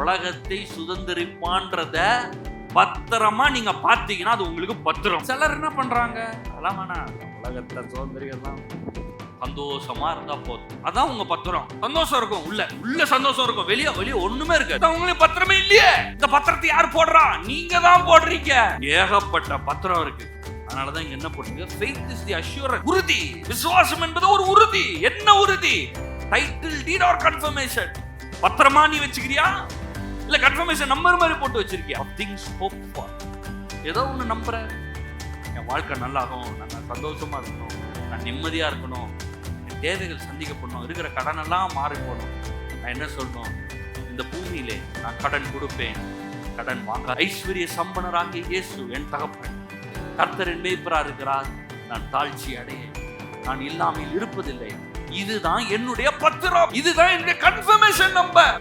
உலகத்தை சுதந்திரிப்பான்றத பத்திரமா நீங்க பாத்தீங்கன்னா அது உங்களுக்கு பத்திரம். சிலர் என்ன பண்றாங்க, அதெல்லாம் வேணாம், உலகத்தை சுதந்திரிக்கலாம், சந்தோஷமா இருந்தா போதும், அதான் உங்க பத்திரம். சந்தோஷம் இருக்கும், உள்ள சந்தோஷம் இருக்கும், வெளியே ஒண்ணுமே இருக்கு. உங்களுக்கு பத்திரமே இல்லையே. இந்த பத்திரத்தை யார் போடுறா? நீங்க தான் போடுறீங்க. ஏகப்பட்ட பத்திரம் இருக்கு. அதனாலதான் இங்க என்ன போடுறீங்க? faith is the assurance. உறுதி. விசுவாசம் என்பது ஒரு உறுதி. என்ன உறுதி? Title deed or confirmation. பத்திரமா நீ வச்சுக்கிறியா, இல்ல கன்ஃபர்மேஷன் நம்பர் மாதிரி போட்டு வச்சிருக்கியா? Things hope for. ஏதோ ஒண்ணு நம்புற, என் வாழ்க்கை நல்லாகும், நான் சந்தோஷமா இருக்கணும், நான் நிம்மதியா இருக்கணும், என் தேவைகள் சந்திக்கப்படணும், இருக்கிற கடன் எல்லாம் மாறி போகணும். நான் என்ன சொல்லணும்? இந்த பூமியிலே நான் கடன் கொடுப்பேன், கடன் வாங்க. ஐஸ்வர்ய சம்பனராகிய இயேசு என் தகப்பன், கர்த்தர் என் மேய்ப்பரா இருக்கிறார், நான் தாழ்ச்சி அடையேன், நான் இல்லாமல் இருப்பதில்லை. இதுதான் என்னுடைய பத்திரம், இதுதான் என்னுடைய கன்ஃபர்மேஷன் நம்பர்.